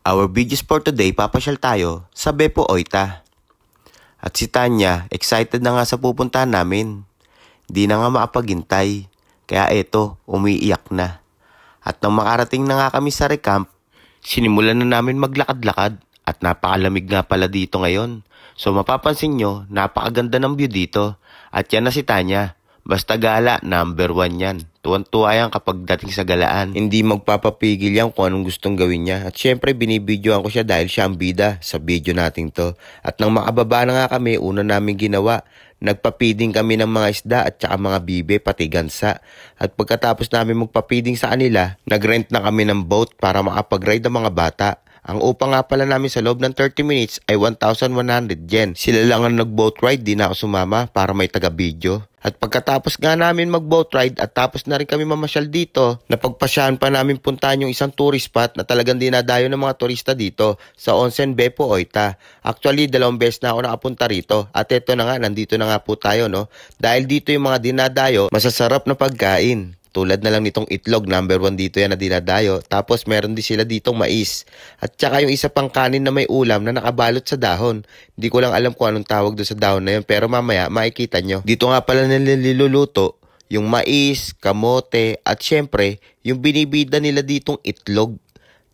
Our videos for today, papasyal tayo sa Beppo Oita. At si Tanya, excited na nga sa pupuntahan namin. Di na nga makapaghintay, kaya eto, umiiyak na. At nang makarating na nga kami sa recamp, sinimulan na namin maglakad-lakad at napakalamig nga pala dito ngayon. So mapapansin nyo, napakaganda ng view dito. At yan na si Tanya. Basta gala, number 1 yan. Tuwan-tuwa yan kapag dating sa galaan. Hindi magpapapigil yan kung anong gustong gawin niya. At syempre, binibidyoan ko siya dahil siya ang bida sa video natin to. At nang makababa na nga kami, una namin ginawa, nagpapiding kami ng mga isda at saka mga bibe, pati gansa. At pagkatapos namin magpapiding sa kanila, nagrent na kami ng boat para makapag-ride ang mga bata. Ang upa nga pala namin sa loob ng 30 minutes ay 1,100 yen. Sila lang ang nag-boat ride, di na ako sumama para may taga-video. At pagkatapos nga namin mag-boat ride at tapos na rin kami mamasyal dito, napagpasyahan pa namin puntahan yung isang tourist spot na talagang dinadayo ng mga turista dito sa Onsen Beppo Oita. Actually, 2 beses na ako nakapunta rito at eto na nga, nandito na nga po tayo, no? Dahil dito yung mga dinadayo, masasarap na pagkain. Tulad na lang nitong itlog, number 1 dito yan na dinadayo. Tapos meron din sila ditong mais. At saka yung isa pang kanin na may ulam na nakabalot sa dahon. Hindi ko lang alam kung anong tawag doon sa dahon na yun, pero mamaya makikita nyo. Dito nga pala niluluto yung mais, kamote, at syempre yung binibida nila ditong itlog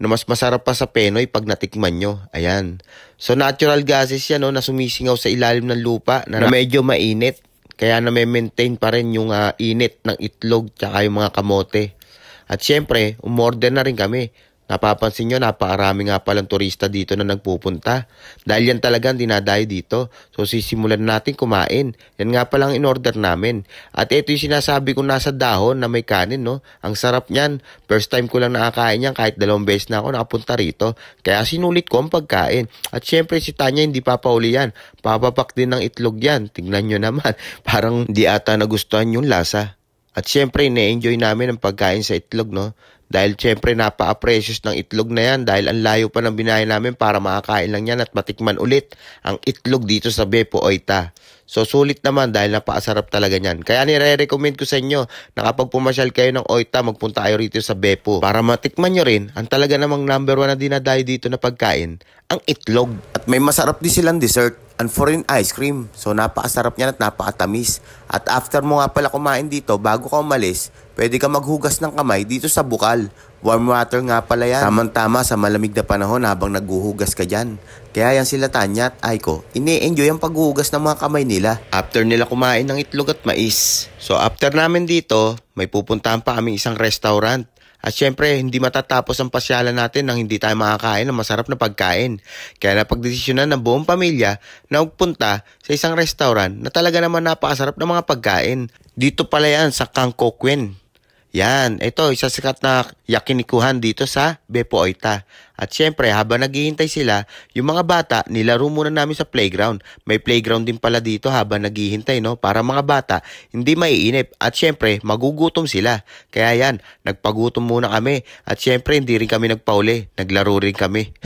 na mas masarap pa sa Penoy pag natikman nyo. Ayan. So natural gases yan, no, na sumisingaw sa ilalim ng lupa na medyo mainit. Kaya na-maintain pa rin yung init ng itlog tsaka yung mga kamote. At syempre, umorder na rin kami. Napapansin nyo, napakarami nga palang turista dito na nagpupunta. Dahil yan talagang dinadayo dito. So sisimulan natin kumain. Yan nga palang in-order namin. At ito yung sinasabi ko nasa dahon na may kanin, no? Ang sarap niyan. First time ko lang nakakain yan kahit 2 beses na ako nakapunta rito. Kaya sinulit ko ang pagkain. At syempre si Tanya hindi papauli yan. Papapak din ng itlog yan. Tingnan nyo naman. Parang di ata nagustuhan yung lasa. At syempre ine-enjoy namin ang pagkain sa itlog, no? Dahil syempre napaka-precious ng itlog na yan dahil ang layo pa ng binahe namin para makakain lang yan at matikman ulit ang itlog dito sa Beppo Oita. So sulit naman dahil napakasarap talaga niyan. Kaya nire-recommend ko sa inyo na kapag pumasyal kayo ng Oita, magpunta kayo rito sa Beppo para matikman nyo rin ang talaga namang number 1 na dinadayo dito na pagkain, ang itlog. At may masarap din silang dessert and foreign ice cream. So napakasarap niyan at napakatamis. At after mo nga pala kumain dito, bago ka umalis, pwede ka maghugas ng kamay dito sa bukal. Warm water nga pala yan. Tamang-tama sa malamig na panahon habang naghuhugas ka dyan. Kaya yan sila Tanya at Aiko, ini-enjoy ang paghuhugas ng mga kamay nila after nila kumain ng itlog at mais. So after namin dito, may pupuntahan pa kaming isang restaurant. At syempre, hindi matatapos ang pasyalan natin nang hindi tayo makakain ng masarap na pagkain. Kaya napagdesisyonan ng buong pamilya na magpunta sa isang restaurant na talaga naman napakasarap ng mga pagkain. Dito pala yan sa Kangkokwen. Yan, ito, isa sikat na yakinikuhan dito sa Beppo Oita. At syempre, habang naghihintay sila, yung mga bata, nilaro muna namin sa playground. May playground din pala dito habang naghihintay, no? Para mga bata, hindi maiinip. At syempre, magugutom sila. Kaya yan, nagpagutom muna kami. At syempre, hindi rin kami nagpauli. Naglaro rin kami.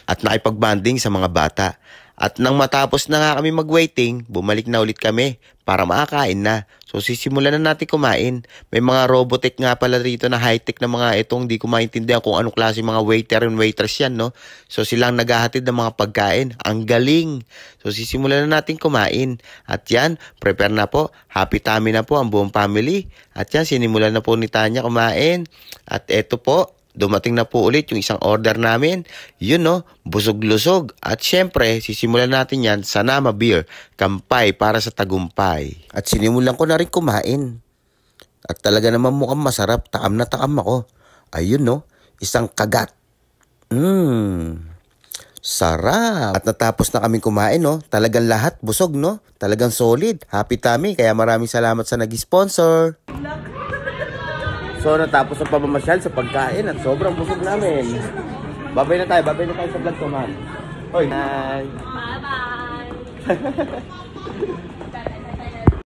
At nakipagbanding sa mga bata. At nang matapos na nga kami mag-waiting, bumalik na ulit kami para makakain na. So sisimulan na natin kumain. May mga robotic nga pala rito na high-tech na mga itong di ko maintindihan kung anong klase mga waiter and waitress yan, no? So silang naghahatid ng mga pagkain. Ang galing! So sisimulan na natin kumain. At yan, prepare na po. Happy tummy na po ang buong family. At yan, sinimulan na po ni Tanya kumain. At eto po, dumating na po ulit yung isang order namin. Yun, no, busog-lusog. At syempre, sisimulan natin yan sa Nama Beer. Kampay para sa tagumpay. At sinimulan ko na rin kumain. At talaga naman mukhang masarap. Takam na takam ako. Ayun, no, isang kagat. Sarap. At natapos na kami kumain, no. Talagang lahat busog, no. Talagang solid. Happy tummy. Kaya maraming salamat sa nag-sponsor. So natapos ang pamamasyal sa pagkain at sobrang busog namin. Babay na tayo sa vlog ko, man. Hoy. Bye. Bye-bye.